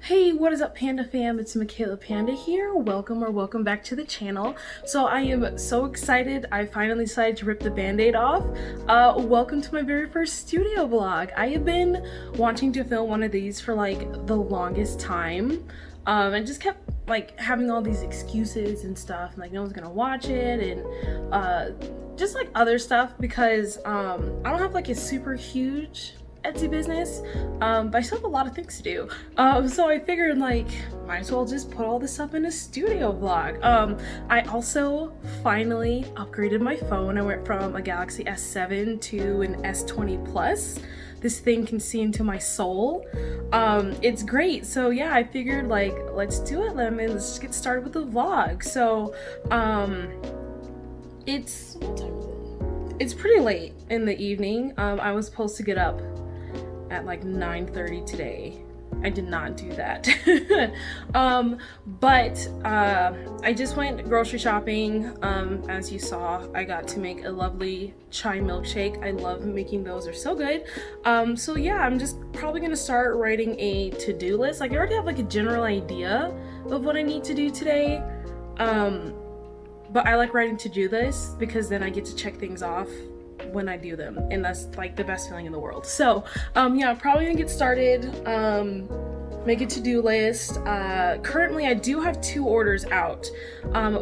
Hey, what is up, Panda fam? It's MK-Panda here. Welcome back to the channel. So I am so excited. I finally decided to rip the band-aid off. Welcome to my very first studio vlog. I have been wanting to film one of these for like the longest time. And just kept like having all these excuses and stuff, and like no one's gonna watch it, and just like other stuff because I don't have like a super huge Etsy business, but I still have a lot of things to do. So I figured like might as well just put all this stuff in a studio vlog. I also finally upgraded my phone. I went from a Galaxy S7 to an S20 Plus. This thing can see into my soul. It's great. So yeah, I figured like let's do it. Let's just get started with the vlog. So it's what time is it? It's pretty late in the evening. I was supposed to get up at like 9:30 today. I did not do that. But I just went grocery shopping. As you saw, I got to make a lovely chai milkshake. I love making those, they're so good. So yeah, I'm just probably gonna start writing a to-do list. Like I already have like a general idea of what I need to do today. But I like writing to-do lists because then I get to check things off when I do them, and that's like the best feeling in the world. So yeah, I'm probably gonna get started, make a to-do list. Currently I do have 2 orders out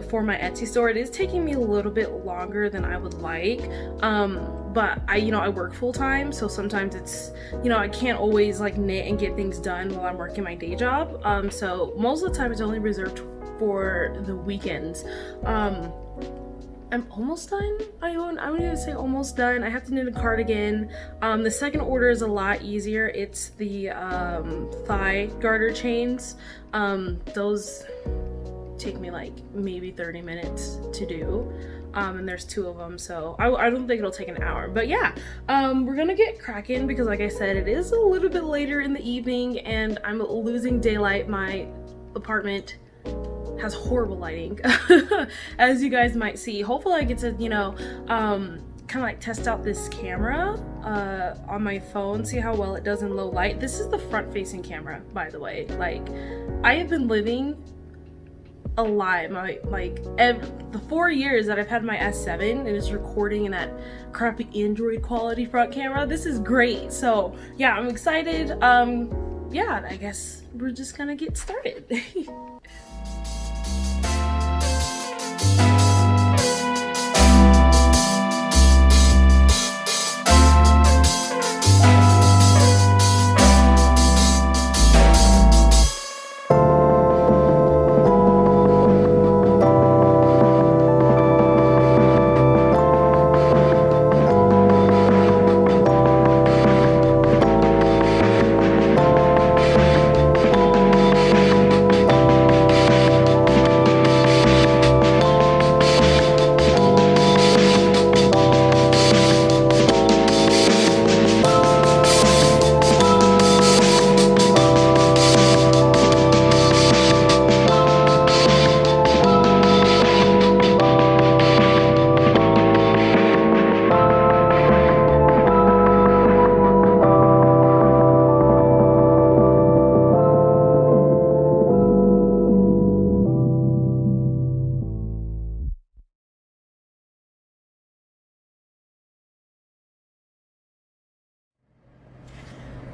for my Etsy store. It is taking me a little bit longer than I would like, but I work full-time, so sometimes it's, I can't always like knit and get things done while I'm working my day job. So most of the time it's only reserved for the weekends. I'm almost done. I wouldn't even say almost done. I have to knit a cardigan. The second order is a lot easier. It's the thigh garter chains. Those take me like maybe 30 minutes to do. And there's 2 of them, so I don't think it'll take an hour. But yeah, we're gonna get cracking because, like I said, it is a little bit later in the evening and I'm losing daylight. My apartment has horrible lighting, as you guys might see. Hopefully I get to, you know, kind of like test out this camera on my phone, see how well it does in low light. This is the front facing camera, by the way. Like, I have been living a lie. The 4 years that I've had my S7 and it's recording in that crappy Android quality front camera, this is great. So yeah, I'm excited. Yeah, I guess we're just gonna get started.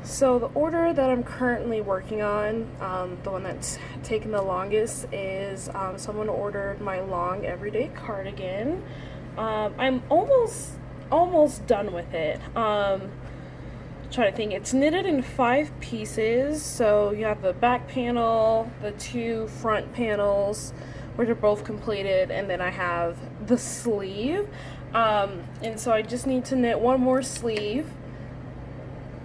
So the order that I'm currently working on, the one that's taken the longest, is someone ordered my long everyday cardigan. I'm almost done with it. Trying to think, it's knitted in 5 pieces. So you have the back panel, the 2 front panels, which are both completed, and then I have the sleeve. And so I just need to knit one more sleeve,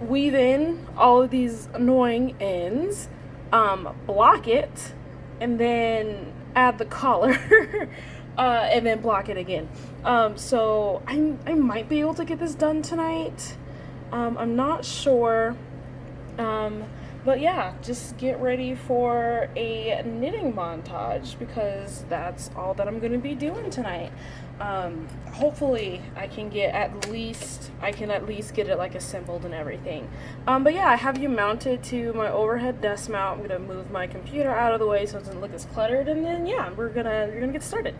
weave in all of these annoying ends, block it, and then add the collar, and then block it again. So I might be able to get this done tonight. I'm not sure. But yeah, just get ready for a knitting montage because that's all that I'm gonna be doing tonight. Hopefully I can at least get it like assembled and everything. But yeah, I have you mounted to my overhead desk mount. I'm gonna move my computer out of the way so it doesn't look as cluttered, and then yeah, we're gonna get started.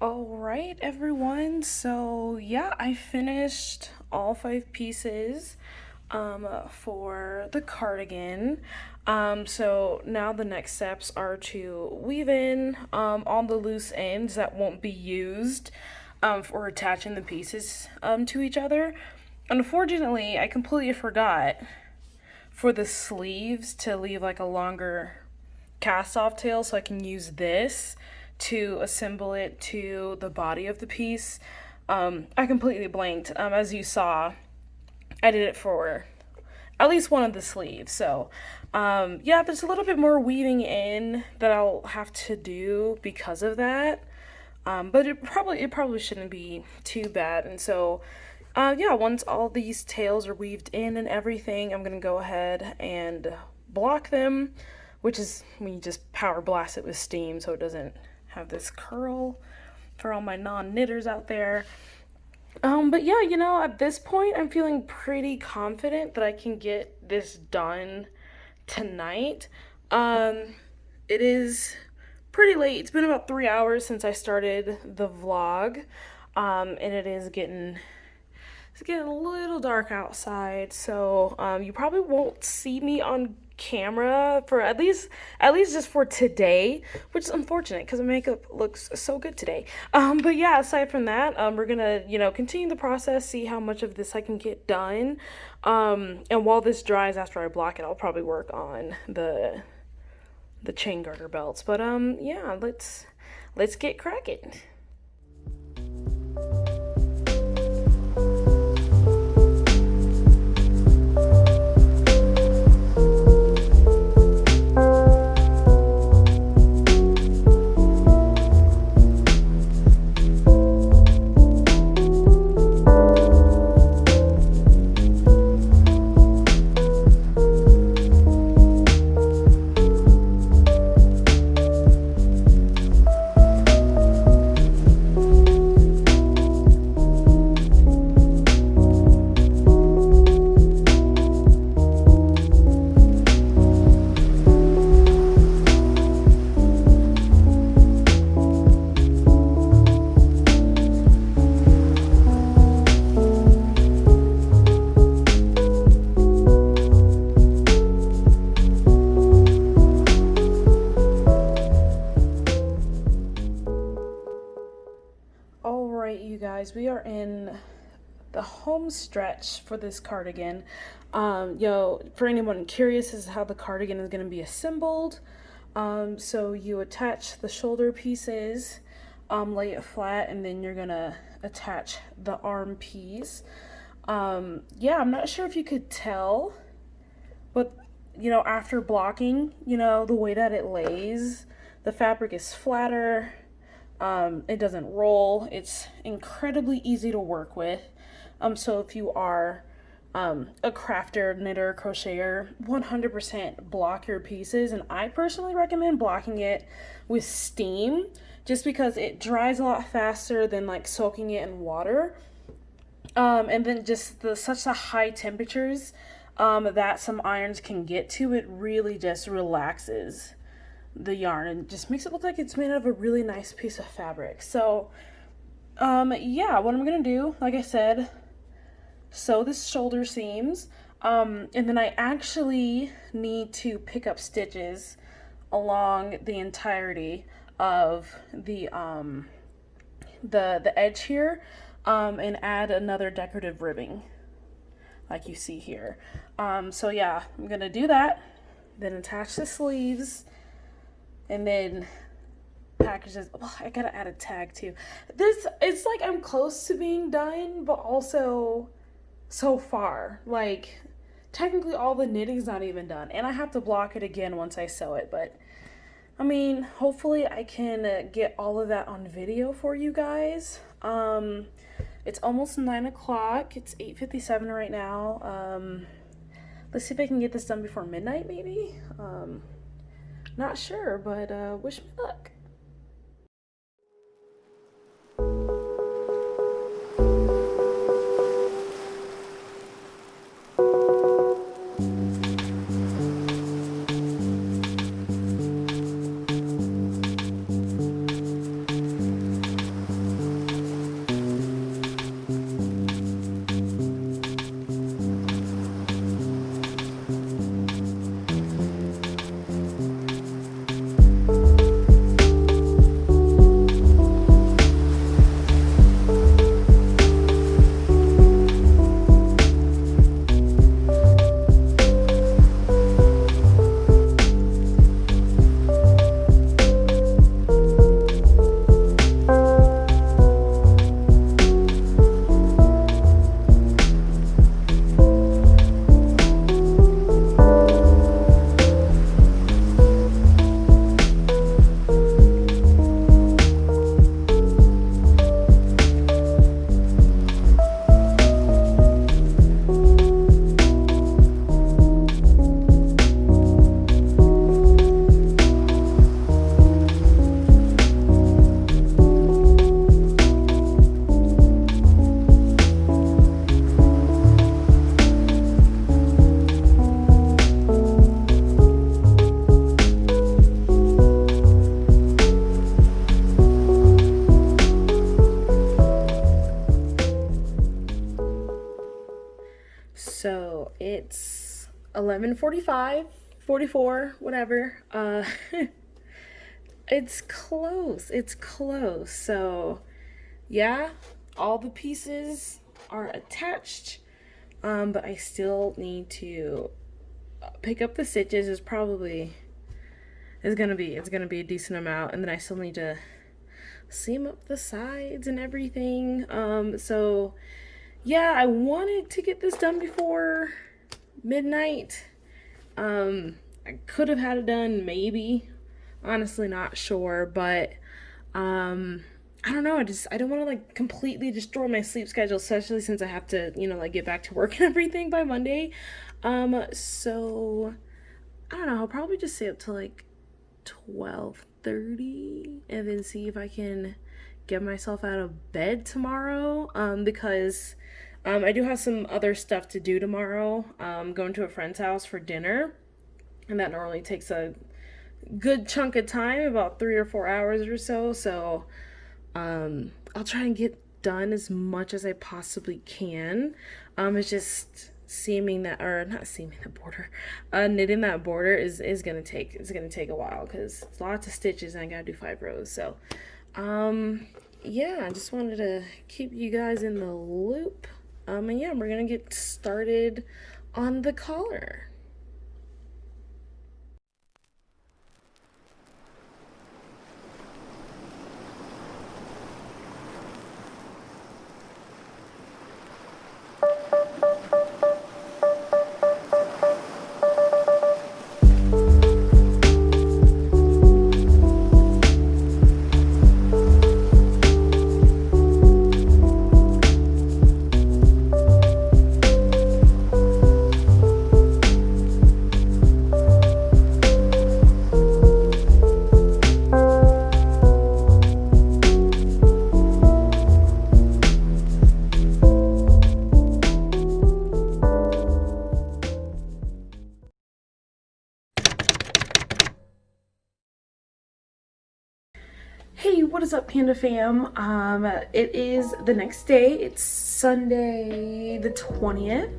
Alright everyone, so yeah, I finished all 5 pieces for the cardigan. So now the next steps are to weave in all the loose ends that won't be used for attaching the pieces to each other. Unfortunately, I completely forgot for the sleeves to leave like a longer cast off tail so I can use this to assemble it to the body of the piece. I completely blanked. As you saw, I did it for at least one of the sleeves. So yeah, there's a little bit more weaving in that I'll have to do because of that. But it probably shouldn't be too bad. And so yeah, once all these tails are weaved in and everything, I'm gonna go ahead and block them, which is when you just power blast it with steam so it doesn't have this curl for all my non-knitters out there. But yeah, you know, at this point I'm feeling pretty confident that I can get this done tonight. It is pretty late. It's been about 3 hours since I started the vlog, and it is getting It's getting a little dark outside, so you probably won't see me on camera for at least just for today, which is unfortunate because the makeup looks so good today. But yeah, aside from that, we're gonna, you know, continue the process, see how much of this I can get done. And while this dries after I block it, I'll probably work on the chain garter belts. But yeah, let's get cracking. We are in the home stretch for this cardigan. For anyone curious, this is how the cardigan is going to be assembled. So you attach the shoulder pieces, lay it flat, and then you're gonna attach the arm piece. Yeah, I'm not sure if you could tell, but you know, after blocking, you know, the way that it lays, the fabric is flatter. It doesn't roll. It's incredibly easy to work with. So if you are a crafter, knitter, crocheter, 100% block your pieces. And I personally recommend blocking it with steam just because it dries a lot faster than like soaking it in water. And then just such the high temperatures that some irons can get to, it really just relaxes the yarn and just makes it look like it's made out of a really nice piece of fabric. So yeah, what I'm gonna do, like I said, sew the shoulder seams, and then I actually need to pick up stitches along the entirety of the edge here, and add another decorative ribbing like you see here. So yeah, I'm gonna do that, then attach the sleeves, and then package this. Oh, I gotta add a tag too. It's like I'm close to being done, but also so far. Like, technically all the knitting's not even done. And I have to block it again once I sew it. But, I mean, hopefully I can get all of that on video for you guys. It's almost 9 o'clock. It's 8:57 right now. Let's see if I can get this done before midnight, maybe? Not sure, but wish me luck. 11:45, 44, whatever. It's close. It's close. So, yeah, all the pieces are attached. But I still need to pick up the stitches. It's gonna be a decent amount, and then I still need to seam up the sides and everything. So yeah, I wanted to get this done before midnight. I could have had it done, maybe, honestly not sure, but I don't know, I don't want to like completely destroy my sleep schedule, especially since I have to, you know, like get back to work and everything by Monday. So I don't know, I'll probably just stay up till like 12:30 and then see if I can get myself out of bed tomorrow, because I do have some other stuff to do tomorrow. Going to a friend's house for dinner, and that normally takes a good chunk of time, about 3 or 4 hours or so. So I'll try and get done as much as I possibly can. It's just seaming that, or not seaming the border, knitting that border is gonna take a while, because it's lots of stitches and I gotta do 5 rows. So yeah, I just wanted to keep you guys in the loop. And yeah, we're gonna get started on the collar. Hey, what is up, Panda fam? It is the next day. It's Sunday the 20th.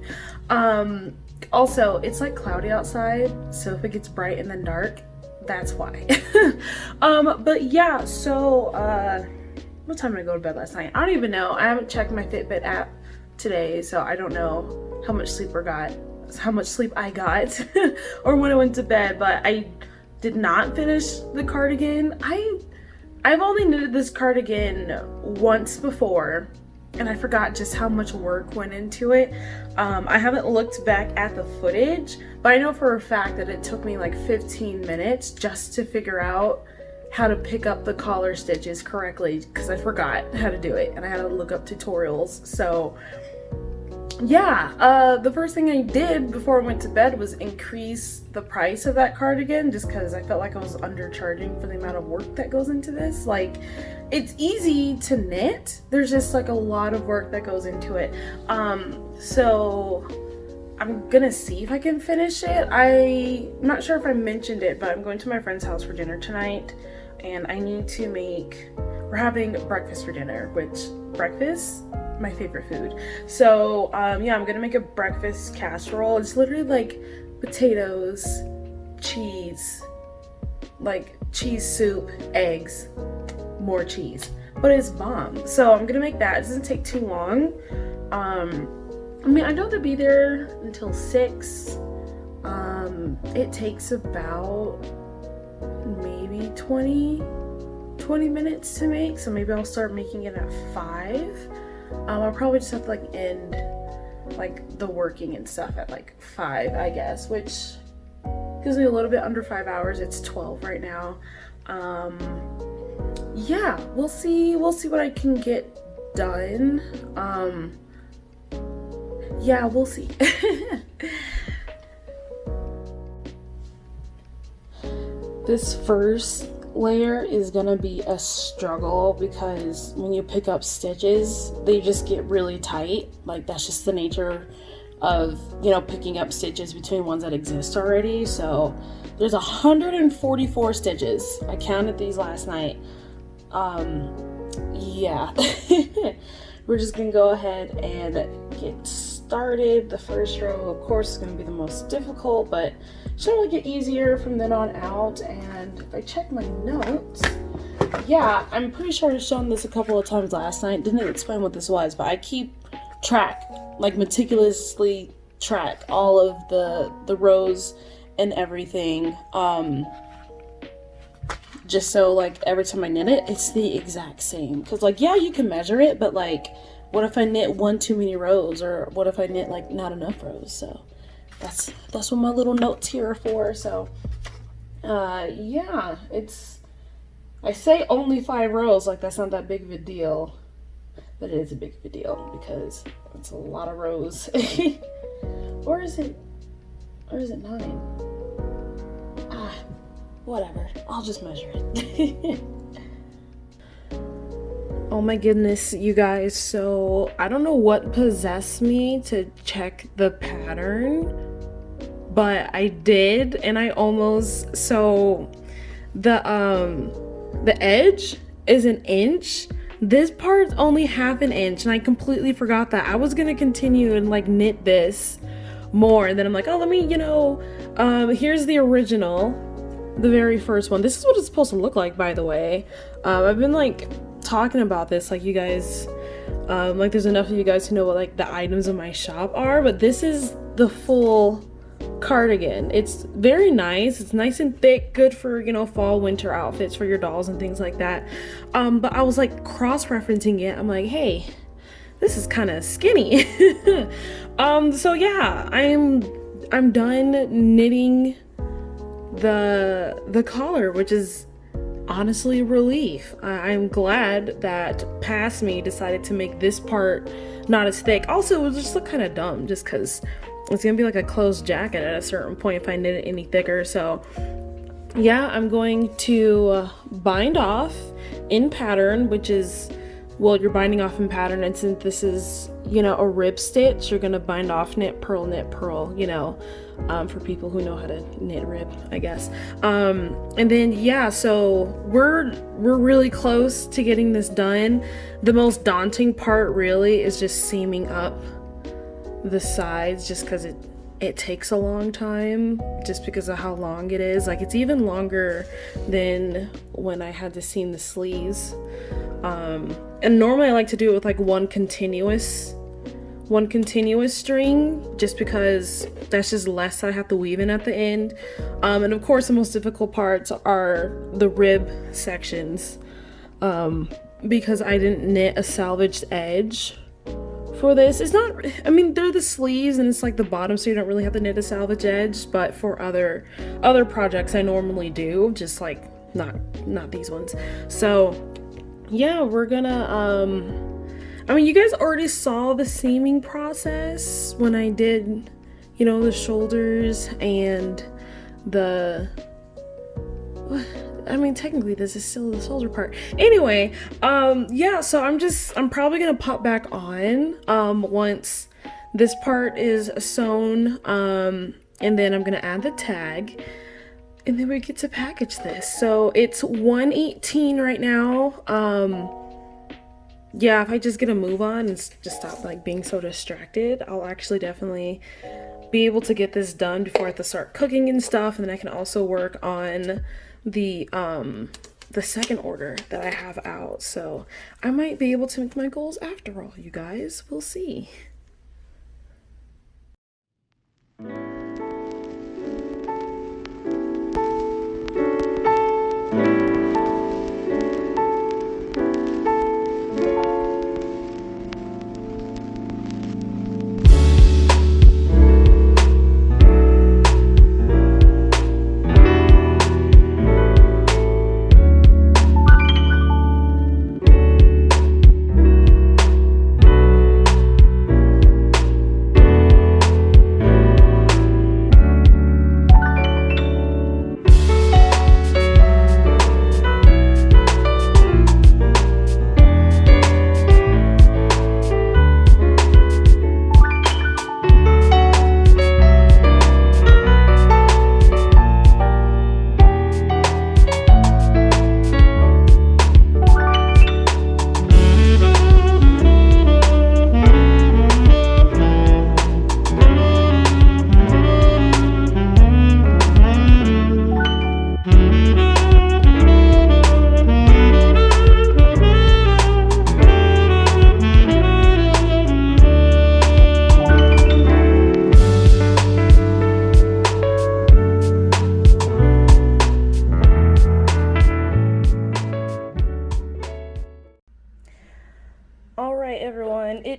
Also, it's like cloudy outside, so if it gets bright and then dark, that's why. But yeah, so what time did I go to bed last night? I don't even know. I haven't checked my Fitbit app today, so I don't know how much sleep I got or when I went to bed, but I did not finish the cardigan. I've only knitted this cardigan once before, and I forgot just how much work went into it. I haven't looked back at the footage, but I know for a fact that it took me like 15 minutes just to figure out how to pick up the collar stitches correctly, because I forgot how to do it and I had to look up tutorials. So yeah, the first thing I did before I went to bed was increase the price of that cardigan, just because I felt like I was undercharging for the amount of work that goes into this. Like, it's easy to knit, there's just like a lot of work that goes into it. So I'm gonna see if I can finish it. I'm not sure if I mentioned it, but I'm going to my friend's house for dinner tonight, and I need to we're having breakfast for dinner, which breakfast, my favorite food. So yeah, I'm gonna make a breakfast casserole. It's literally like potatoes, cheese, like cheese soup, eggs, more cheese, but it's bomb. So I'm gonna make that. It doesn't take too long. I mean, I know to be there until 6. It takes about maybe 20 minutes to make, so maybe I'll start making it at 5. I'll probably just have to like end like the working and stuff at like 5, I guess, which gives me a little bit under 5 hours. It's 12 right now. Yeah, we'll see what I can get done. Yeah, we'll see. This first layer is gonna be a struggle, because when you pick up stitches, they just get really tight. Like, that's just the nature of, you know, picking up stitches between ones that exist already. So there's 144 stitches. I counted these last night. Yeah. We're just gonna go ahead and get started. started. The first row, of course, is going to be the most difficult, but it should only get easier from then on out. And if I check my notes, yeah, I'm pretty sure I've shown this a couple of times last night. Didn't explain what this was, but I keep track, like meticulously track all of the rows and everything. Just so like every time I knit it, it's the exact same. Cause like, yeah, you can measure it, but like, what if I knit one too many rows, or what if I knit like not enough rows? So that's what my little notes here are for. So yeah, I say only 5 rows, like that's not that big of a deal, but it is a big of a deal because it's a lot of rows. or is it 9? Whatever, I'll just measure it. Oh my goodness, you guys, so I don't know what possessed me to check the pattern, but I did, and I almost, so the edge is 1 inch. This part's only ½ an inch, and I completely forgot that. I was gonna continue and like knit this more, and then I'm like, oh, let me, here's the original. The very first one. This is what it's supposed to look like, by the way. I've been like talking about this, like you guys, like there's enough of you guys who know what like the items in my shop are, but this is the full cardigan. It's very nice. It's nice and thick, good for, fall, winter outfits for your dolls and things like that. But I was like cross-referencing it. I'm like, hey, this is kind of skinny. So yeah, I'm done knitting the collar, which is honestly a relief. I'm glad that past me decided to make this part not as thick. Also, it would just look kind of dumb just because it's gonna be like a closed jacket at a certain point if I knit it any thicker. So yeah, I'm going to bind off in pattern, which is, well, you're binding off in pattern, and since this is, a rib stitch, you're gonna bind off, knit, purl, for people who know how to knit rib, I guess. And then yeah, so we're really close to getting this done. The most daunting part really is just seaming up the sides, just because it takes a long time, just because of how long it is. Like, it's even longer than when I had to seam the sleeves. And normally I like to do it with like one continuous string, just because that's just less that I have to weave in at the end. And of course the most difficult parts are the rib sections, because I didn't knit a salvaged edge for this. It's not, I mean, they're the sleeves and it's like the bottom, so you don't really have to knit a salvage edge, but for other projects I normally do, just like not these ones. So yeah, we're gonna I mean, you guys already saw the seaming process when I did, the shoulders and I mean, technically this is still the shoulder part. Anyway, yeah, so I'm probably gonna pop back on once this part is sewn, and then I'm gonna add the tag, and then we get to package this. So it's 1:18 right now. Yeah, if I just get a move on and just stop like being so distracted, I'll actually definitely be able to get this done before I have to start cooking and stuff, and then I can also work on the second order that I have out. So I might be able to make my goals after all, you guys. We'll see.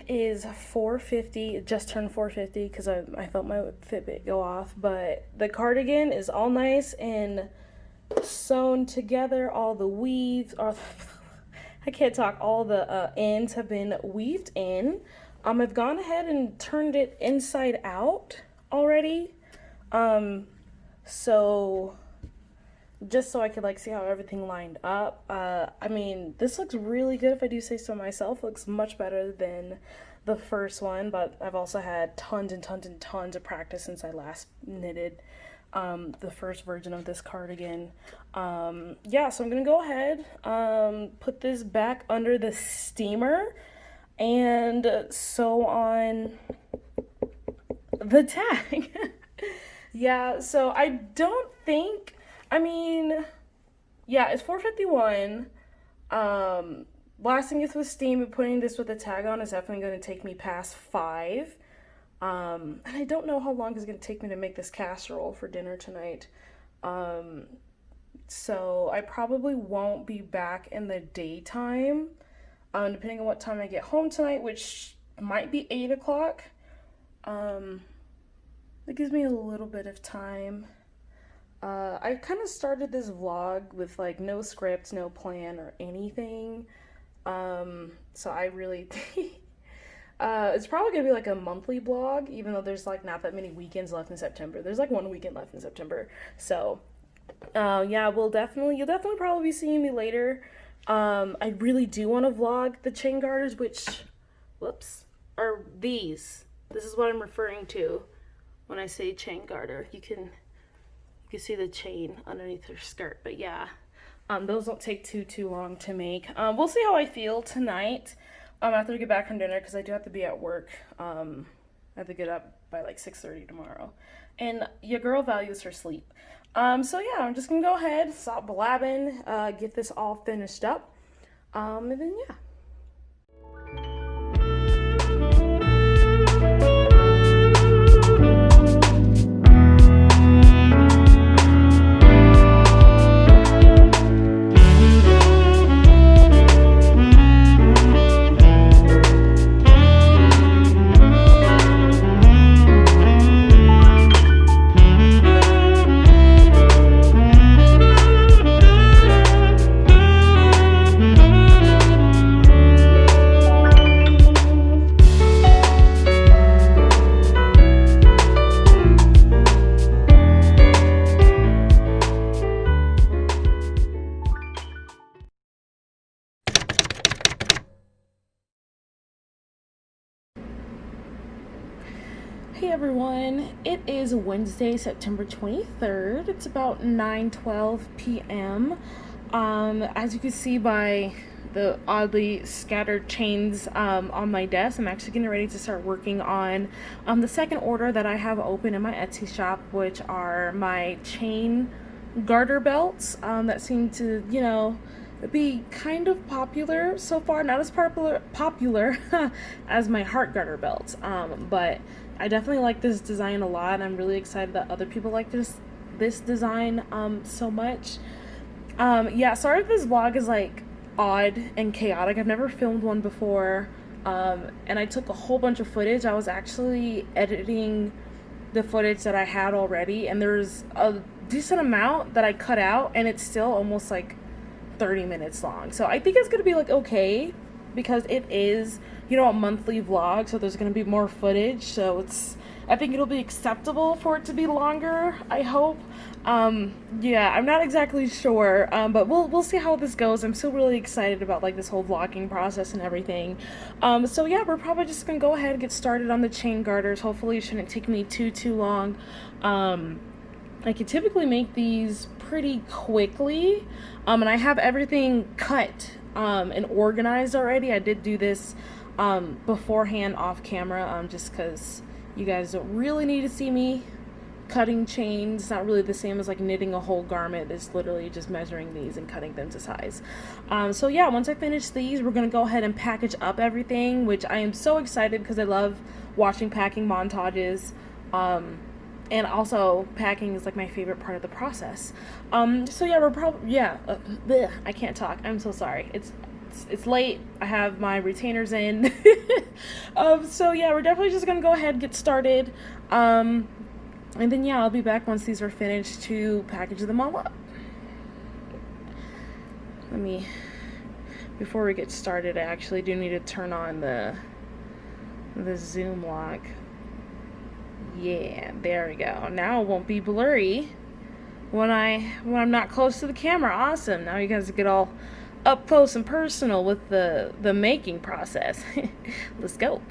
It is 4:50. It just turned 4:50 because I felt my Fitbit go off. But the cardigan is all nice and sewn together. All the weaves are, I can't talk, all the ends have been weaved in. I've gone ahead and turned it inside out already. So just so I could like see how everything lined up. I mean, this looks really good if I do say so myself. It looks much better than the first one, but I've also had tons and tons and tons of practice since I last knitted the first version of this cardigan. Yeah, so I'm gonna go ahead, put this back under the steamer and sew on the tag. Yeah, so I don't think, I mean, yeah, it's 4:51. Blasting this with steam and putting this with a tag on is definitely going to take me past 5. And I don't know how long it's going to take me to make this casserole for dinner tonight. So I probably won't be back in the daytime, depending on what time I get home tonight, which might be 8 o'clock. It gives me a little bit of time. I kind of started this vlog with like no script, no plan or anything. So I really, it's probably gonna be like a monthly vlog, even though there's like not that many weekends left in September. There's like 1 weekend left in September. So, yeah, you'll definitely probably be seeing me later. I really do want to vlog the chain garters, which, whoops, are these. This is what I'm referring to when I say chain garter. You can see the chain underneath her skirt, but yeah, those don't take too long to make. We'll see how I feel tonight after I get back from dinner, because I do have to be at work. I have to get up by like 6:30 tomorrow, and your girl values her sleep. So yeah, I'm just gonna go ahead, stop blabbing, get this all finished up, and then yeah. Hey everyone, it is Wednesday, September 23rd. It's about 9:12 p.m. As you can see by the oddly scattered chains on my desk, I'm actually getting ready to start working on the second order that I have open in my Etsy shop, which are my chain garter belts that seem to, you know, be kind of popular so far. Not as popular as my heart garter belts, but I definitely like this design a lot, and I'm really excited that other people like this design so much. Yeah, sorry if this vlog is like odd and chaotic. I've never filmed one before, and I took a whole bunch of footage. I was actually editing the footage that I had already, and there's a decent amount that I cut out, and it's still almost like 30 minutes long. So I think it's gonna be like okay, because it is, you know, a monthly vlog, so there's gonna be more footage, so I think it'll be acceptable for it to be longer, I hope. Yeah, I'm not exactly sure, but we'll see how this goes. I'm still really excited about like this whole vlogging process and everything. So yeah, we're probably just gonna go ahead and get started on the chain garters. Hopefully it shouldn't take me too long. I can typically make these pretty quickly, and I have everything cut and organized already. I did do this beforehand off camera, just because you guys don't really need to see me cutting chains. It's not really the same as like knitting a whole garment. It's literally just measuring these and cutting them to size. So yeah, once I finish these, we're gonna go ahead and package up everything, which I am so excited because I love watching packing montages. And also packing is like my favorite part of the process. So yeah, we're probably, yeah, I can't talk, I'm so sorry. It's it's late. I have my retainers in. So yeah, we're definitely just gonna go ahead and get started. And then yeah, I'll be back once these are finished to package them all up. Before we get started, I actually do need to turn on the zoom lock. Yeah, there we go. Now it won't be blurry when I'm not close to the camera. Awesome. Now you guys get all up close and personal with the making process. Let's go.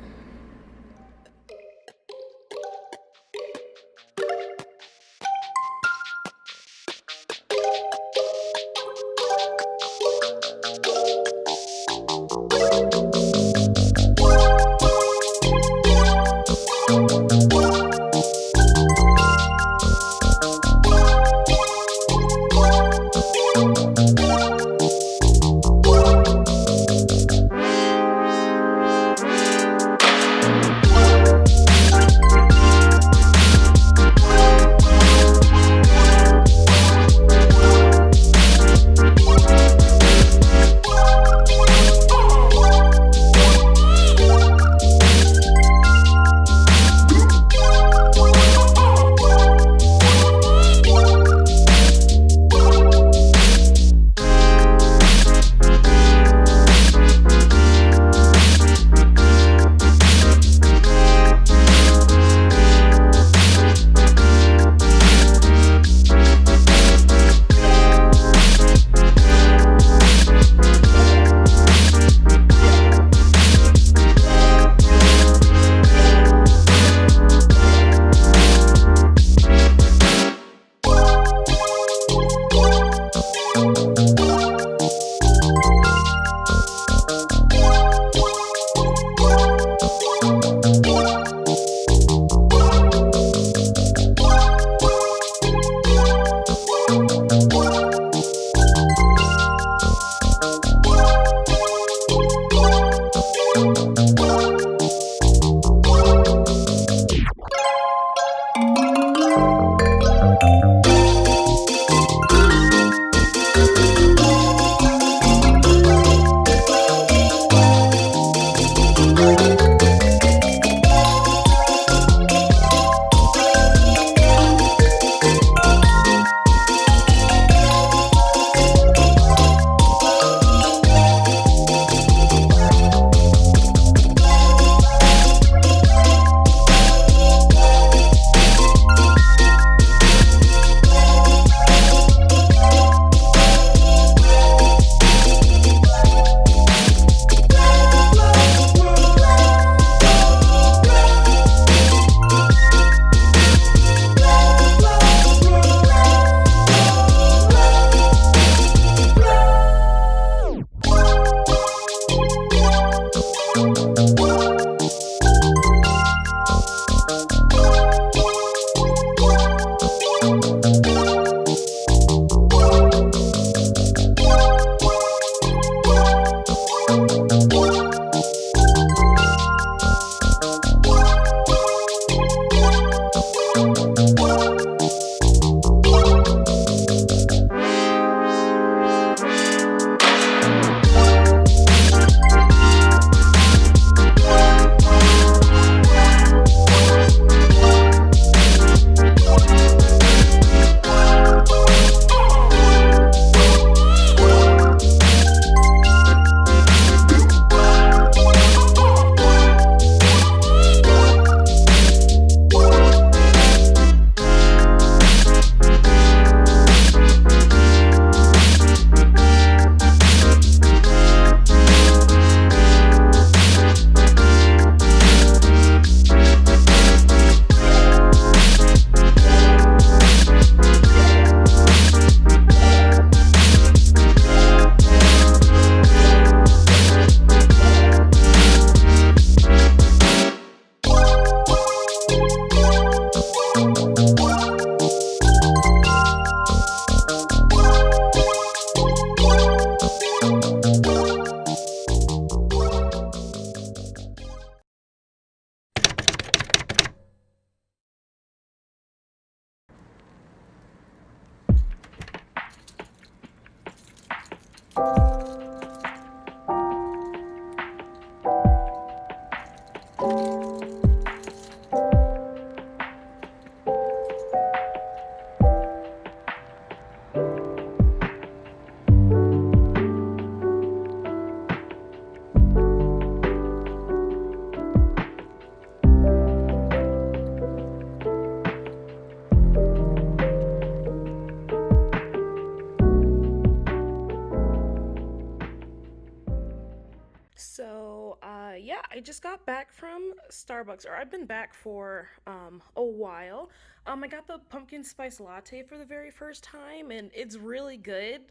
So, yeah, I just got back from Starbucks, or I've been back for a while. I got the pumpkin spice latte for the very first time, and it's really good.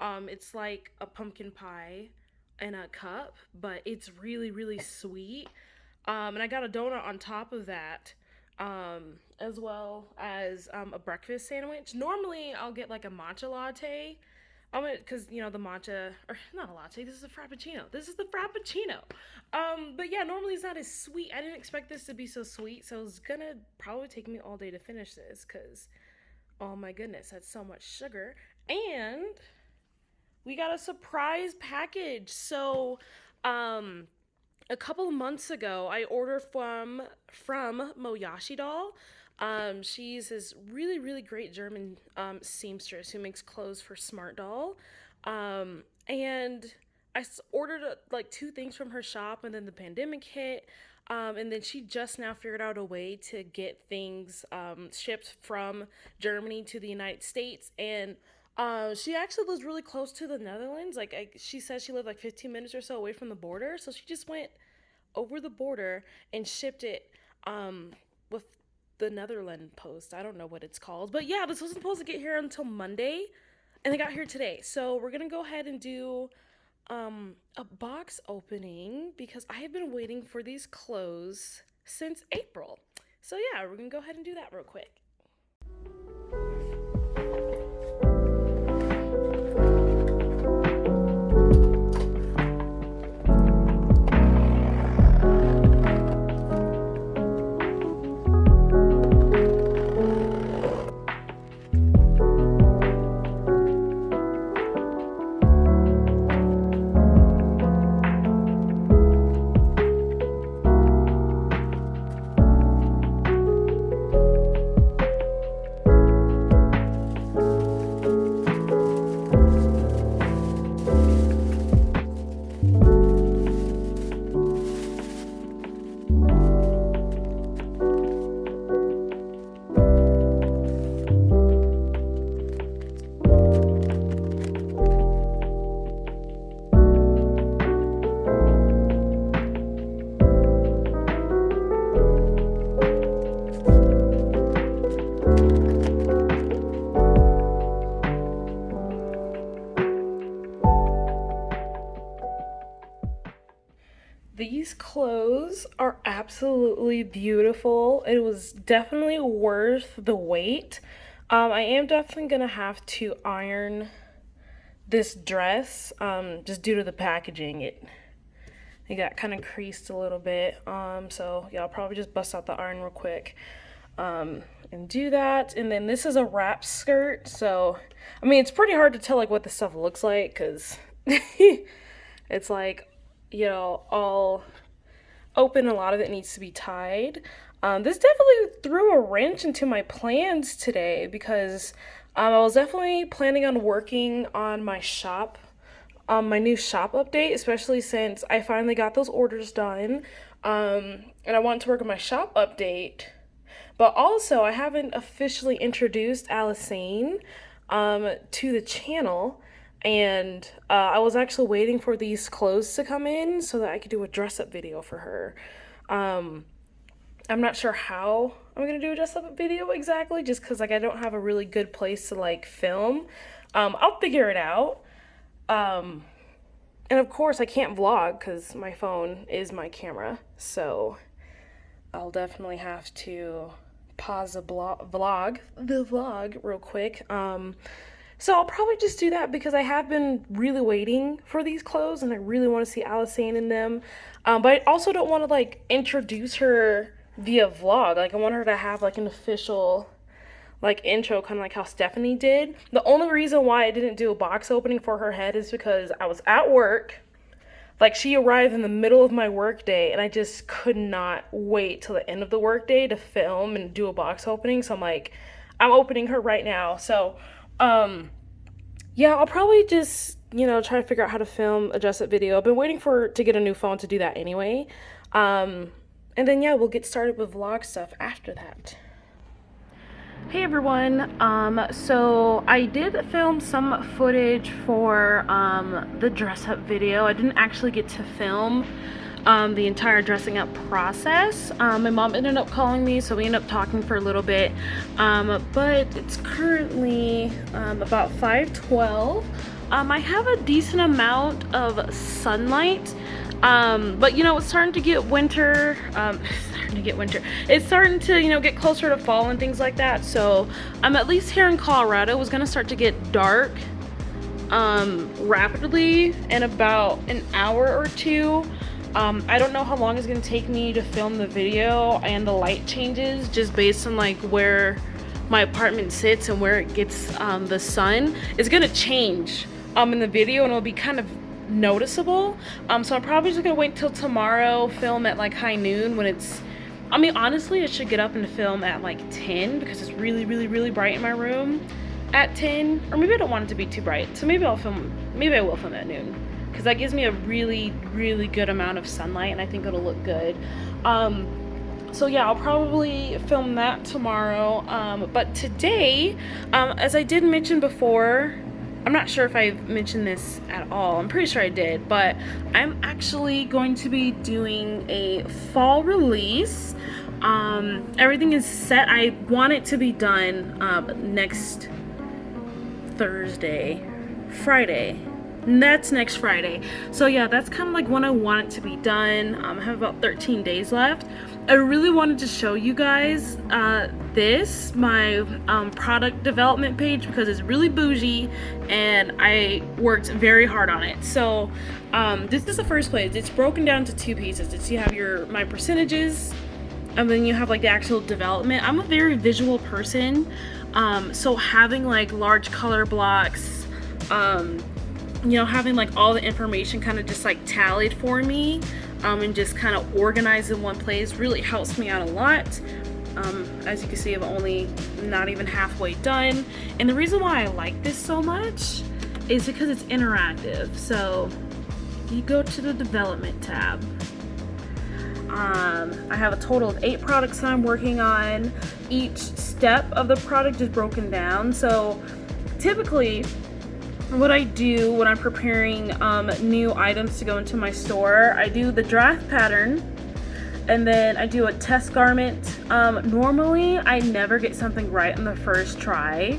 It's like a pumpkin pie in a cup, but it's really, really sweet. And I got a donut on top of that, as well as a breakfast sandwich. Normally, I'll get like a matcha latte. Because the matcha, or not a latte. This is a frappuccino. This is the frappuccino. But yeah, normally it's not as sweet. I didn't expect this to be so sweet, so it's gonna probably take me all day to finish this. Cause, oh my goodness, that's so much sugar. And we got a surprise package. So, um, a couple of months ago, I ordered from Moyashi Doll. She's this really really great German seamstress who makes clothes for Smart Doll, and ordered like two things from her shop, and then the pandemic hit. And then she just now figured out a way to get things shipped from Germany to the United States, and she actually lives really close to the Netherlands. Like she says, she lived like 15 minutes or so away from the border, so she just went over the border and shipped it with the Netherlands post. I don't know what it's called, but yeah, this wasn't supposed to get here until Monday, and it got here today. So we're gonna go ahead and do a box opening because I have been waiting for these clothes since April. So yeah, we're gonna go ahead and do that real quick. These clothes are absolutely beautiful. It was definitely worth the wait. I am definitely gonna have to iron this dress just due to the packaging. It got kind of creased a little bit. So yeah, I'll probably just bust out the iron real quick and do that. And then this is a wrap skirt. So, I mean, it's pretty hard to tell like what this stuff looks like because it's like, all open. A lot of it needs to be tied. This definitely threw a wrench into my plans today because I was definitely planning on working on my shop, my new shop update, especially since I finally got those orders done. And I want to work on my shop update. But also, I haven't officially introduced Alisane to the channel. And I was actually waiting for these clothes to come in so that I could do a dress-up video for her. I'm not sure how I'm gonna do a dress-up video exactly, just because like I don't have a really good place to like film. I'll figure it out. And of course, I can't vlog because my phone is my camera, so I'll definitely have to pause the vlog real quick. So I'll probably just do that because I have been really waiting for these clothes and I really want to see Alisane in them. But I also don't want to like introduce her via vlog. Like I want her to have like an official like intro, kind of like how Stephanie did. The only reason why I didn't do a box opening for her head is because I was at work. Like she arrived in the middle of my work day and I just could not wait till the end of the work day to film and do a box opening. So I'm like, I'm opening her right now. So yeah, I'll probably just, try to figure out how to film a dress-up video. I've been waiting to get a new phone to do that anyway. And then, yeah, we'll get started with vlog stuff after that. Hey everyone, so I did film some footage for the dress up video. I didn't actually get to film the entire dressing up process. My mom ended up calling me, so we ended up talking for a little bit, but it's currently about 5:12. I have a decent amount of sunlight, but you know, it's starting to get winter. It's starting to, you know, get closer to fall and things like that. So at least here in Colorado, it's gonna start to get dark rapidly in about an hour or two. I don't know how long it's gonna take me to film the video and the light changes, just based on like where my apartment sits and where it gets the sun. It's gonna change in the video, and it'll be kind of noticeable. So I'm probably just gonna wait till tomorrow, film at like high noon when it's, I mean, honestly, I should get up and film at like 10 because it's really bright in my room at 10. Or maybe I don't want it to be too bright, so maybe I will film at noon, because that gives me a really good amount of sunlight, and I think it'll look good. So yeah, I'll probably film that tomorrow. But today, as I did mention before, I'm not sure if I mentioned this at all. I'm pretty sure I did, but I'm actually going to be doing a fall release. Everything is set. I want it to be done next Friday. That's next Friday. So yeah, that's kind of like when I want it to be done. I have about 13 days left. I really wanted to show you guys my product development page, because it's really bougie and I worked very hard on it. So this is the first page. It's broken down to two pieces. You have my percentages, and then you have like the actual development. I'm a very visual person, so having like large color blocks, you know, having like all the information kind of just like tallied for me, and just kind of organized in one place really helps me out a lot. As you can see, I'm only not even halfway done, and the reason why I like this so much is because it's interactive. So you go to the development tab. I have a total of 8 products that I'm working on. Each step of the product is broken down. So typically what I do when I'm preparing new items to go into my store, I do the draft pattern, and then I do a test garment. Normally I never get something right on the first try.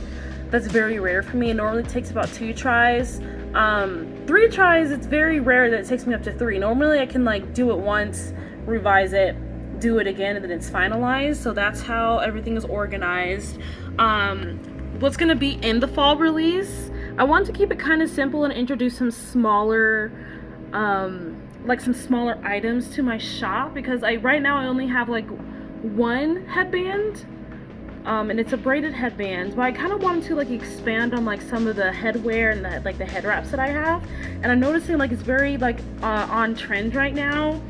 That's very rare for me. It normally takes about 2 tries. 3 tries, it's very rare that it takes me up to 3. Normally I can like do it once, revise it, do it again, and then it's finalized. So that's how everything is organized. What's gonna be in the fall release, I want to keep it kind of simple and introduce some smaller items to my shop, because right now I only have like one headband, and it's a braided headband, but I kind of wanted to like expand on like some of the headwear and the head wraps that I have, and I'm noticing like it's very like on trend right now,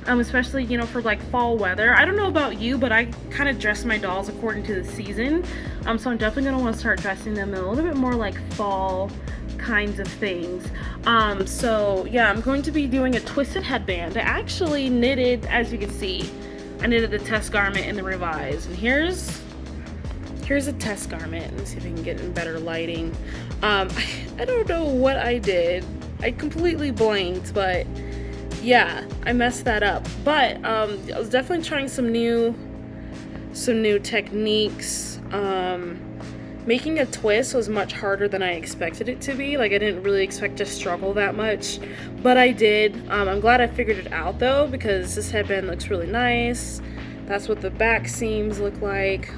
especially, you know, for like fall weather. I don't know about you, but I kind of dress my dolls according to the season. So I'm definitely gonna want to start dressing them in a little bit more like fall kinds of things. So yeah, I'm going to be doing a twisted headband. I actually knitted, as you can see, I knitted the test garment and the revise. And here's a test garment. Let's see if I can get in better lighting. I don't know what I did. I completely blanked, but yeah, I messed that up. But I was definitely trying some new techniques. Making a twist was much harder than I expected it to be. Like, I didn't really expect to struggle that much, but I did. I'm glad I figured it out though, because this headband looks really nice. That's what the back seams look like.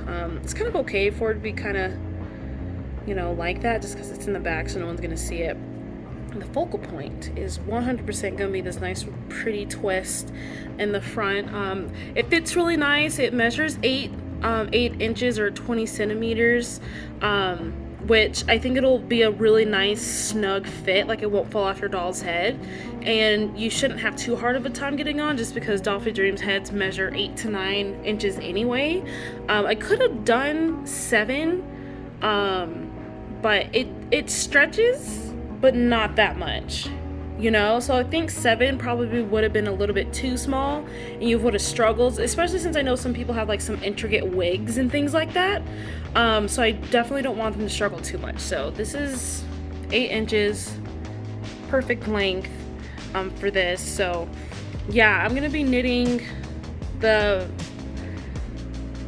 It's kind of okay for it to be kind of, you know, like that, just because it's in the back so no one's gonna see it. And the focal point is 100% gonna be this nice pretty twist in the front. It fits really nice. It measures 8 inches or 20 centimeters, which I think it'll be a really nice snug fit. Like, it won't fall off your doll's head, and you shouldn't have too hard of a time getting on, just because Dolphy Dreams heads measure 8 to 9 inches anyway. I could have done 7, but it stretches, but not that much. you know? So I think 7 probably would have been a little bit too small, and you would have struggled, especially since I know some people have like some intricate wigs and things like that. So I definitely don't want them to struggle too much. So this is 8 inches, perfect length for this. So yeah, I'm gonna be knitting the,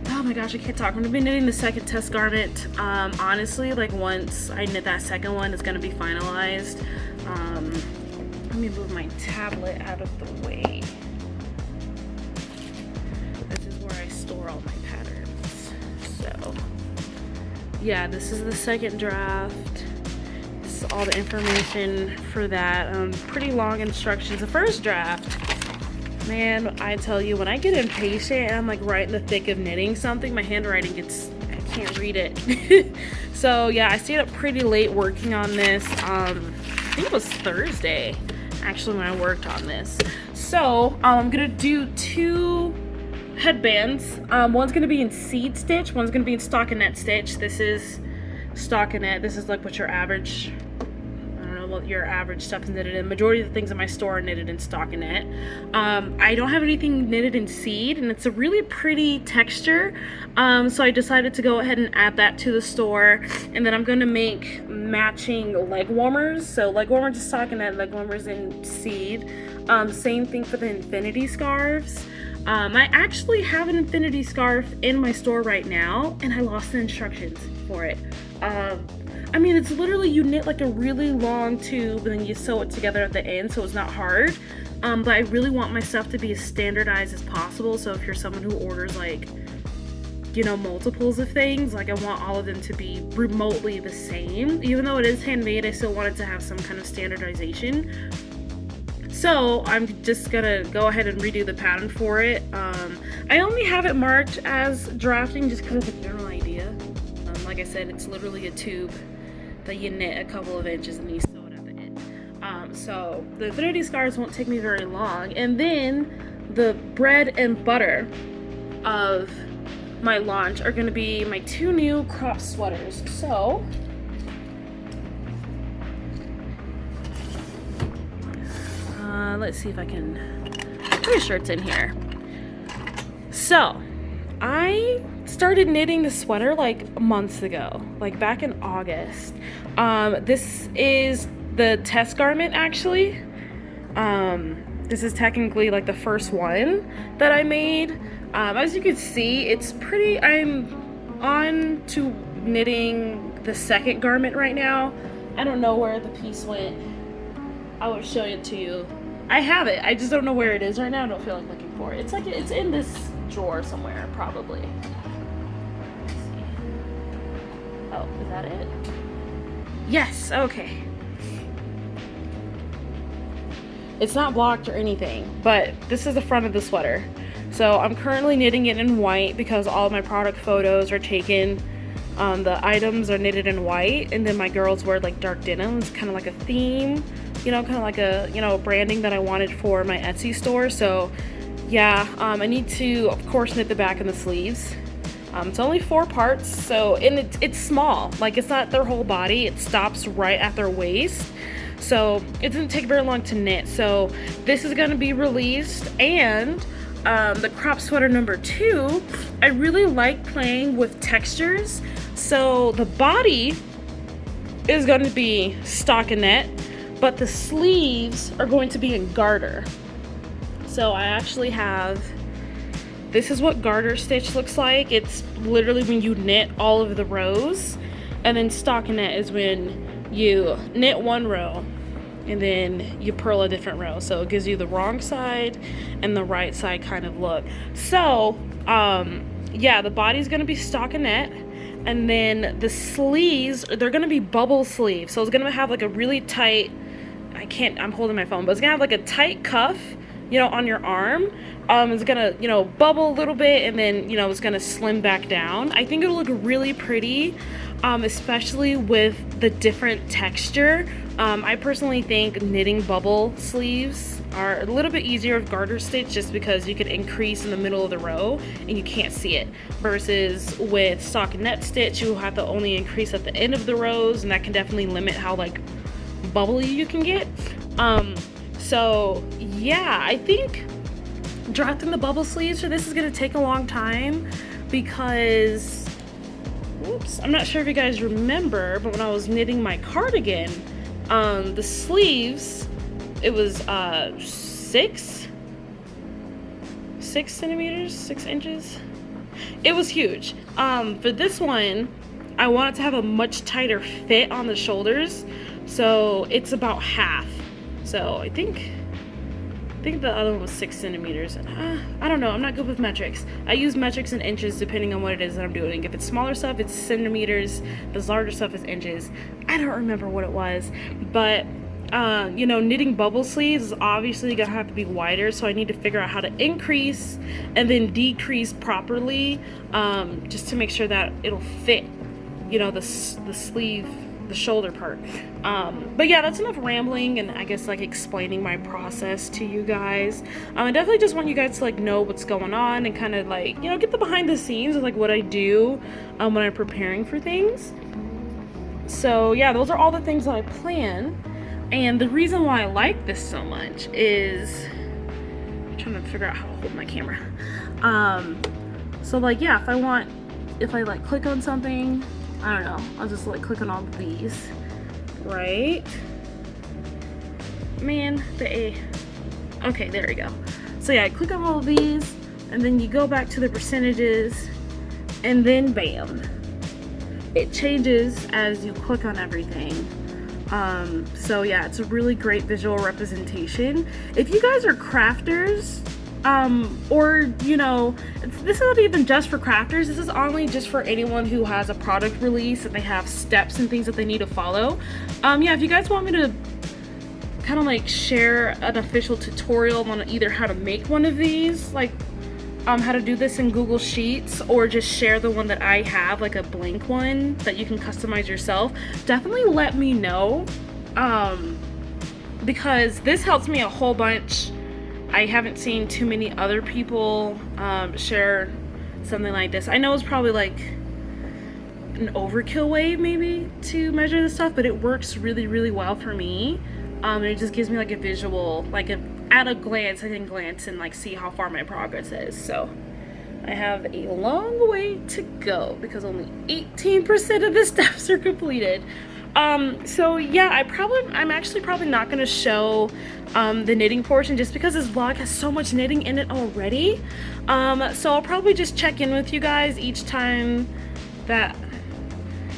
oh my gosh, I can't talk. I'm gonna be knitting the second test garment. Honestly, like once I knit that second one, it's gonna be finalized. Let me move my tablet out of the way. This is where I store all my patterns. So yeah, this is the second draft. This is all the information for that. Pretty long instructions. The first draft, man, I tell you, when I get impatient and I'm like right in the thick of knitting something, my handwriting gets, I can't read it. So yeah, I stayed up pretty late working on this. I think it was Thursday actually when I worked on this. So I'm gonna do 2 headbands. One's gonna be in seed stitch, one's gonna be in stockinette stitch. This is stockinette. This is like what your average, I don't know what your average stuff is knitted in. Majority of the things in my store are knitted in stockinette. I don't have anything knitted in seed, and it's a really pretty texture. So I decided to go ahead and add that to the store, and then I'm gonna make matching leg warmers. So leg warmers to stockinette, leg warmers in seed. Same thing for the infinity scarves. I actually have an infinity scarf in my store right now, and I lost the instructions for it. I mean, it's literally, you knit like a really long tube and then you sew it together at the end, so it's not hard. But I really want my stuff to be as standardized as possible. So if you're someone who orders like, you know, multiples of things, like I want all of them to be remotely the same. Even though it is handmade, I still want it to have some kind of standardization. So I'm just gonna go ahead and redo the pattern for it. I only have it marked as drafting just because of a general idea. Like I said, it's literally a tube that you knit a couple of inches and you sew it at the end. So the infinity scarves won't take me very long. And then the bread and butter of my launch are gonna be my 2 new crop sweaters. So let's see if I can, pretty sure it's in here. So I started knitting the sweater like months ago, like back in August. This is the test garment actually. This is technically like the first one that I made. As you can see, it's pretty, I'm on to knitting the second garment right now. I don't know where the piece went. I will show it to you. I have it, I just don't know where it is right now. I don't feel like looking for it. It's like, it's in this drawer somewhere, probably. Oh, is that it? Yes, okay. It's not blocked or anything, but this is the front of the sweater. So I'm currently knitting it in white because all of my product photos are taken. The items are knitted in white, and then my girls wear like dark denim. It's kind of like a theme, you know, kind of like a, you know, branding that I wanted for my Etsy store. So yeah, I need to, of course, knit the back and the sleeves. It's only 4 parts, so, and it's small. Like, it's not their whole body. It stops right at their waist. So it doesn't take very long to knit. So this is going to be released. And the crop sweater number 2, I really like playing with textures. So the body is going to be stockinette, but the sleeves are going to be in garter. So I actually have, this is what garter stitch looks like. It's literally when you knit all of the rows, and then stockinette is when you knit 1 row and then you purl a different row. So it gives you the wrong side and the right side kind of look. So yeah, the body's gonna be stockinette, and then the sleeves, they're gonna be bubble sleeves. So it's gonna have like a really tight, I'm holding my phone, but it's gonna have like a tight cuff, you know, on your arm. It's gonna, you know, bubble a little bit, and then, you know, it's gonna slim back down. I think it'll look really pretty, especially with the different texture. I personally think knitting bubble sleeves are a little bit easier of garter stitch, just because you can increase in the middle of the row and you can't see it, versus with stockinette stitch you have to only increase at the end of the rows, and that can definitely limit how like bubbly you can get. So yeah, I think drafting the bubble sleeves for this is gonna take a long time because, oops, I'm not sure if you guys remember, but when I was knitting my cardigan, the sleeves, it was 6 centimeters, 6 inches. It was huge. For this one, I wanted to have a much tighter fit on the shoulders, so it's about half. So I think the other one was 6 centimeters. I don't know, I'm not good with metrics. I use metrics and inches depending on what it is that I'm doing. If it's smaller stuff, it's centimeters. If it's larger stuff, it's inches. I don't remember what it was, but you know, knitting bubble sleeves is obviously gonna have to be wider, so I need to figure out how to increase and then decrease properly, just to make sure that it'll fit, you know, the sleeve, the shoulder part. But yeah, that's enough rambling and I guess like explaining my process to you guys. I definitely just want you guys to like know what's going on and kind of like, you know, get the behind the scenes of like what I do when I'm preparing for things. So yeah, those are all the things that I plan. And the reason why I like this so much is, I'm trying to figure out how to hold my camera. So like, yeah, if I like click on something, I don't know, I'll just like click on all of these, right? Man, the A. Okay, there we go. So yeah, I click on all of these, and then you go back to the percentages, and then bam, it changes as you click on everything. So yeah, it's a really great visual representation. If you guys are crafters, or you know, this is not even just for crafters, this is only just for anyone who has a product release and they have steps and things that they need to follow. Yeah, if you guys want me to kind of like share an official tutorial on either how to make one of these, like how to do this in Google Sheets, or just share the one that I have, like a blank one that you can customize yourself, definitely let me know, because this helps me a whole bunch. I haven't seen too many other people share something like this. I know it's probably like an overkill way maybe to measure this stuff, but it works really, really well for me. And it just gives me like a visual, like at a glance, I can glance and like see how far my progress is. So I have a long way to go because only 18% of the steps are completed. So yeah, I'm actually probably not gonna show the knitting portion just because this vlog has so much knitting in it already. So I'll probably just check in with you guys each time that,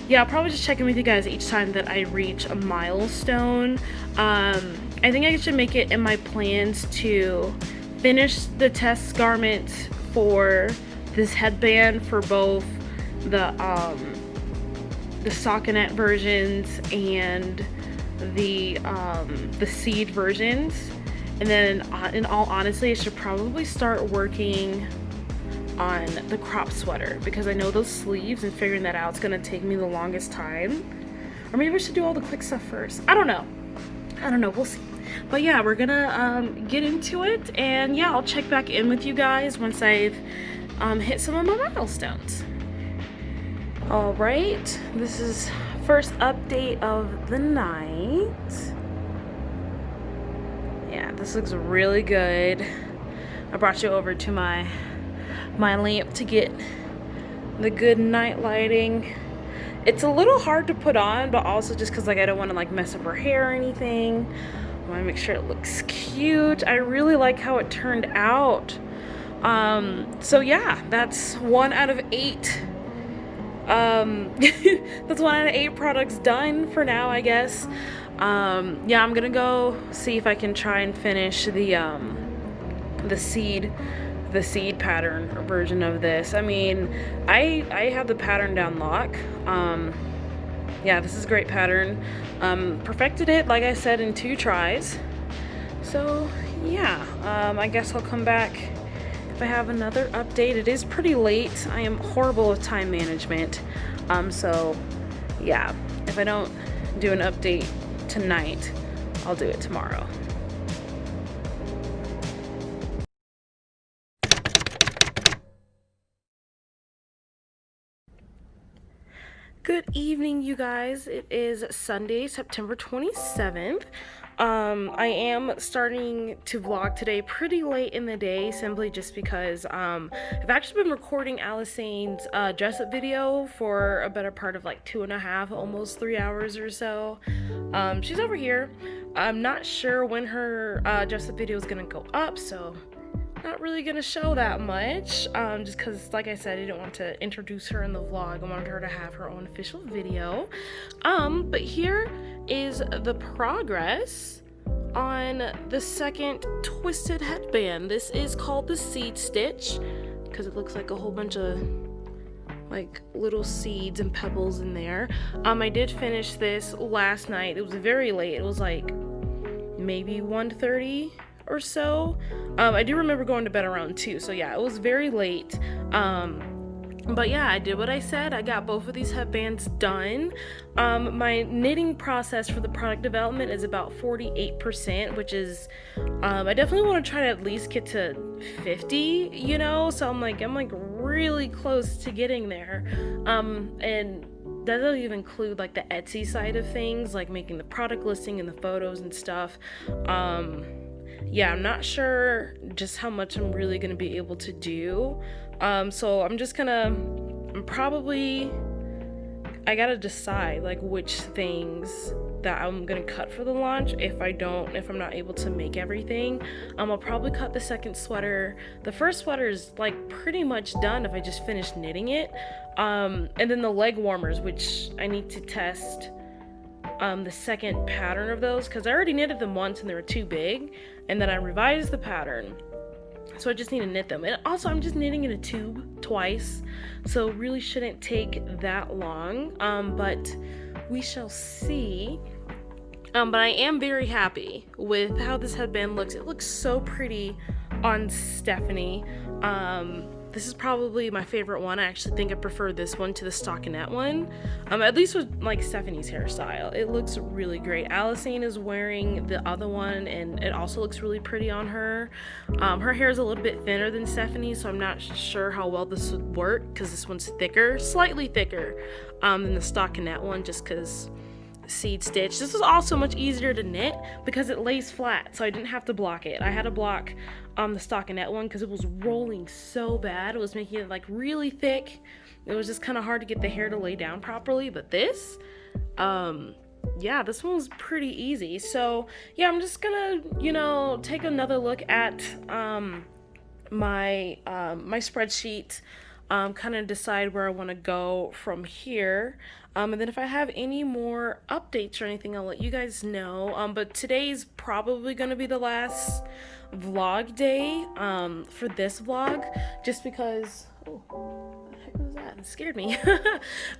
yeah, I'll probably just check in with you guys each time that I reach a milestone. I think I should make it in my plans to finish the test garment for this headband for both the stockinette versions and the seed versions. And then in all honesty, I should probably start working on the crop sweater because I know those sleeves and figuring that out is gonna take me the longest time. Or maybe I should do all the quick stuff first. I don't know, we'll see. But yeah, we're gonna get into it, and yeah, I'll check back in with you guys once I've hit some of my milestones. All right, this is first update of the night. Yeah, this looks really good. I brought you over to my lamp to get the good night lighting. It's a little hard to put on, but also just because like I don't want to like mess up her hair or anything. I want to make sure it looks cute. I really like how it turned out. So yeah, that's 1 out of 8. That's 1 out of 8 products done for now, I guess. Yeah, I'm gonna go see if I can try and finish the seed pattern version of this. I mean, I have the pattern down lock. Yeah, this is a great pattern. Perfected it, like I said, in 2 tries. So yeah, I guess I'll come back if I have another update. It is pretty late. I am horrible with time management. So yeah, if I don't do an update tonight, I'll do it tomorrow. Good evening, you guys. It is Sunday, September 27th. I am starting to vlog today pretty late in the day, simply just because I've actually been recording Alisane's dress-up video for a better part of like 2.5, almost 3 hours or so. She's over here. I'm not sure when her dress-up video is gonna go up, so not really gonna show that much, just because, like I said, I didn't want to introduce her in the vlog. I wanted her to have her own official video. But here is the progress on the second twisted headband. This is called the seed stitch because it looks like a whole bunch of like little seeds and pebbles in there. I did finish this last night. It was very late. It was like maybe 1:30 or so. I do remember going to bed around 2, so yeah, it was very late. But yeah, I did what I said. I got both of these headbands done. My knitting process for the product development is about 48%, which is I definitely want to try to at least get to 50, you know, so I'm like really close to getting there. And that doesn't even include like the Etsy side of things, like making the product listing and the photos and stuff. Yeah, I'm not sure just how much I'm really gonna be able to do. So I gotta decide like which things that I'm gonna cut for the launch. If I'm not able to make everything, I'll probably cut the second sweater. The first sweater is like pretty much done if I just finish knitting it. And then the leg warmers, which I need to test the second pattern of those, because I already knitted them once and they were too big, and then I revised the pattern, so I just need to knit them. And also I'm just knitting in a tube twice, so really shouldn't take that long, but we shall see. But I am very happy with how this headband looks. It looks so pretty on Stephanie. This is probably my favorite one. I actually think I prefer this one to the stockinette one, at least with like Stephanie's hairstyle. It looks really great. Alisane is wearing the other one and it also looks really pretty on her. Her hair is a little bit thinner than Stephanie's, so I'm not sure how well this would work because this one's thicker, slightly thicker than the stockinette one, just because seed stitch. This was also much easier to knit because it lays flat, so I didn't have to block it. I had to block the stockinette one because it was rolling so bad. It was making it like really thick. It was just kind of hard to get the hair to lay down properly. But this, yeah, this one was pretty easy. So yeah, I'm just gonna, you know, take another look at my spreadsheet, kind of decide where I want to go from here. And then if I have any more updates or anything, I'll let you guys know. But today's probably going to be the last vlog day for this vlog, just because, oh, what the heck was that? It scared me.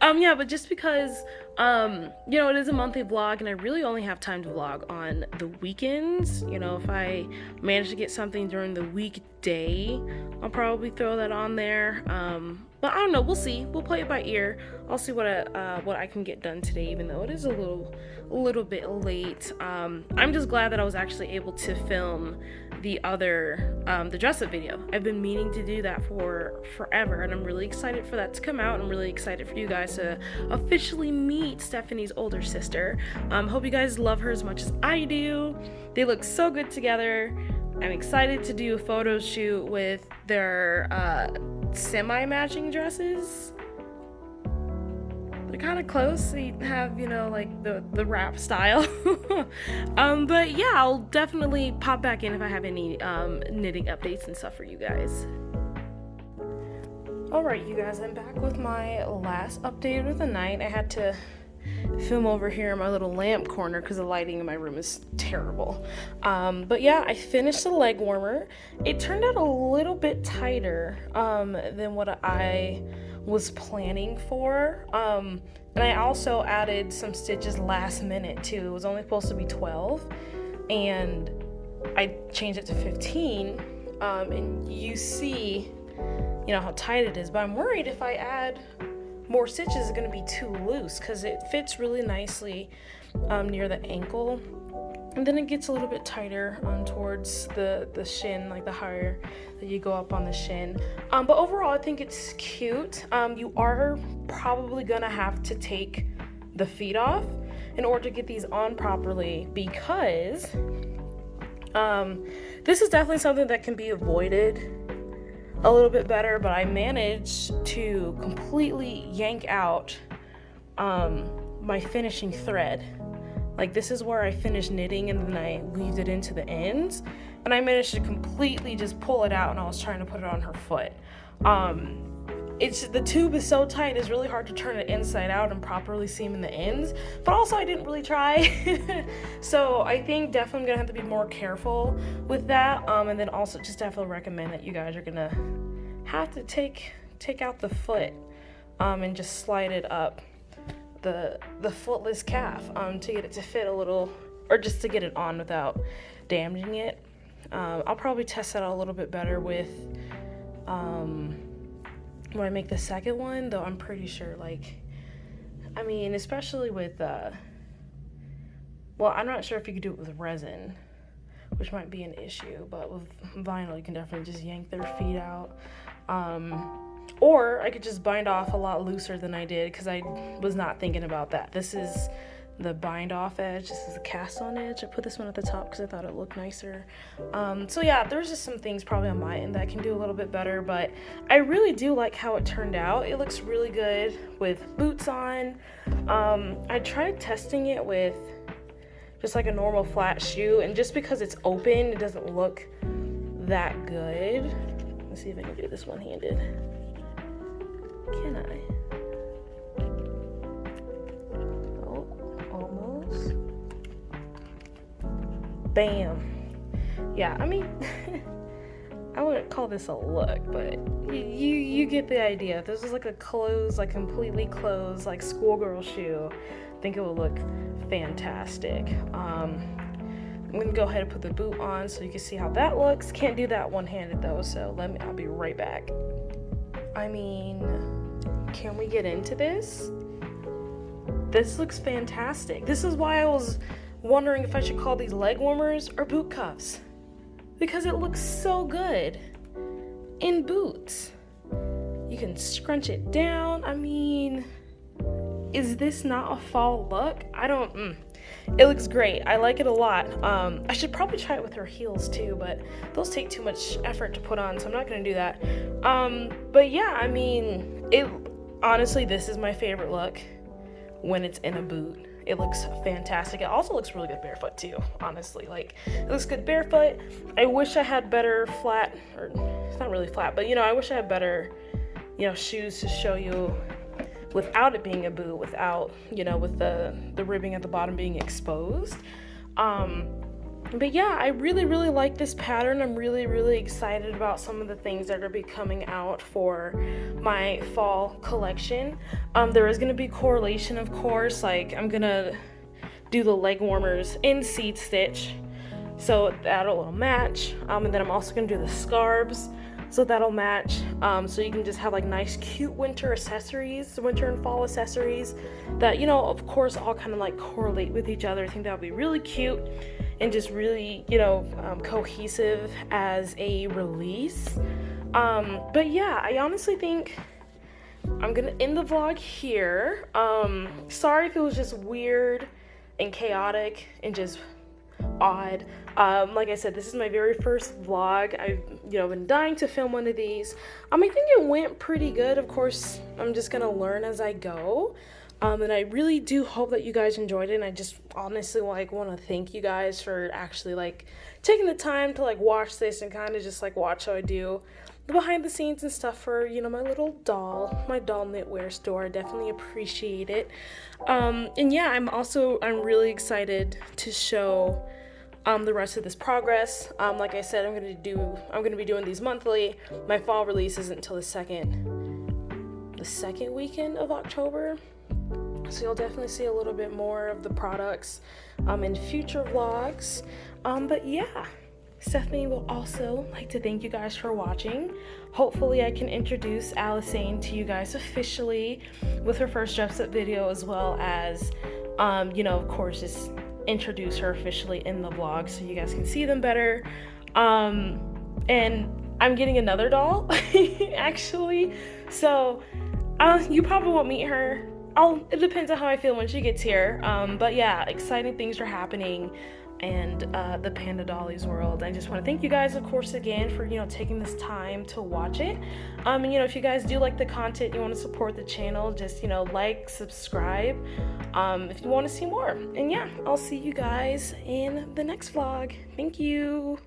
Yeah, but just because, you know, it is a monthly vlog and I really only have time to vlog on the weekends. You know, if I manage to get something during the weekday, I'll probably throw that on there. But I don't know, we'll see. We'll play it by ear. I'll see what I can get done today, even though it is a little bit late. I'm just glad that I was actually able to film the dress-up video. I've been meaning to do that for forever, and I'm really excited for that to come out. I'm really excited for you guys to officially meet Stephanie's older sister. Hope you guys love her as much as I do. They look so good together. I'm excited to do a photo shoot with their semi-matching dresses. They're kind of close. They have, you know, like the wrap style. But yeah, I'll definitely pop back in if I have any knitting updates and stuff for you guys. Alright, you guys, I'm back with my last update of the night. I had to film over here in my little lamp corner because the lighting in my room is terrible. But yeah, I finished the leg warmer. It turned out a little bit tighter than what I was planning for. And I also added some stitches last minute too. It was only supposed to be 12 and I changed it to 15. And you see, you know, how tight it is, but I'm worried if I add more stitches is going to be too loose because it fits really nicely near the ankle. and then it gets a little bit tighter towards the shin, like the higher that you go up on the shin. But overall, I think it's cute. You are probably gonna have to take the feet off in order to get these on properly, because this is definitely something that can be avoided a little bit better, but I managed to completely yank out my finishing thread. Like, this is where I finished knitting, and then I weaved it into the ends, and I managed to completely just pull it out, and I was trying to put it on her foot. The tube is so tight, it's really hard to turn it inside out and properly seam in the ends, but also I didn't really try. So I think definitely I'm gonna have to be more careful with that, and then also just definitely recommend that you guys are gonna have to take out the foot and just slide it up the footless calf to get it to fit a little, or just to get it on without damaging it. I'll probably test that out a little bit better with when I make the second one, though I'm pretty sure, like, I mean, especially with well, I'm not sure if you could do it with resin, which might be an issue, but with vinyl you can definitely just yank their feet out. Or I could just bind off a lot looser than I did, because I was not thinking about that. This is the bind off edge, this is the cast on edge. I put this one at the top because I thought it looked nicer. So yeah, there's just some things probably on my end that I can do a little bit better, but I really do like how it turned out. It looks really good with boots on. I tried testing it with just like a normal flat shoe, and just because it's open, it doesn't look that good. Let's see if I can do this one-handed. Can I? Oh, almost. Bam. Yeah, I mean, I wouldn't call this a look, but you get the idea. If this was like a closed, like completely closed, like schoolgirl shoe, I think it would look fantastic. I'm gonna go ahead and put the boot on so you can see how that looks. Can't do that one-handed though, so I'll be right back. I mean, can we get into this? This looks fantastic. This is why I was wondering if I should call these leg warmers or boot cuffs, because it looks so good in boots. You can scrunch it down. I mean, is this not a fall look? It looks great. I like it a lot. I should probably try it with her heels too, but those take too much effort to put on, so I'm not gonna do that. But yeah, I mean, honestly, this is my favorite look when it's in a boot. It looks fantastic. It also looks really good barefoot too, honestly. Like, it looks good barefoot. I wish I had better flat, or it's not really flat, but I wish I had better, shoes to show you without it being a boot, without, with the ribbing at the bottom being exposed. But yeah, I really, really like this pattern. I'm really, really excited about some of the things that are going to be coming out for my fall collection. There is going to be correlation, of course. Like, I'm going to do the leg warmers in seed stitch, so that'll match. And then I'm also going to do the scarves, so that'll match. So you can just have like nice, cute winter accessories, winter and fall accessories that, of course, all kind of like correlate with each other. I think that would be really cute and just really, cohesive as a release. But yeah, I honestly think I'm gonna end the vlog here. Sorry if it was just weird and chaotic and just odd. Like I said, this is my very first vlog. I've been dying to film one of these. I think it went pretty good. Of course, I'm just gonna learn as I go. And I really do hope that you guys enjoyed it, and I just honestly want to thank you guys for actually taking the time to watch this and kind of just watch how I do the behind the scenes and stuff for my little doll, my doll knitwear store. I definitely appreciate it. And yeah, I'm really excited to show the rest of this progress. Like I said, I'm gonna be doing these monthly. My fall release isn't until the second weekend of October. So you'll definitely see a little bit more of the products in future vlogs. But yeah, Stephanie will also like to thank you guys for watching. Hopefully I can introduce Alisane to you guys officially with her first dress up video, as well as, of course, just introduce her officially in the vlog so you guys can see them better. And I'm getting another doll actually, so you probably won't meet her. It depends on how I feel when she gets here. But yeah, exciting things are happening and the Panda Dollies world. I just want to thank you guys, of course, again for, you know, taking this time to watch it. And you know, if you guys do like the content, you want to support the channel, just, you know, like, subscribe if you want to see more. And yeah, I'll see you guys in the next vlog. Thank you.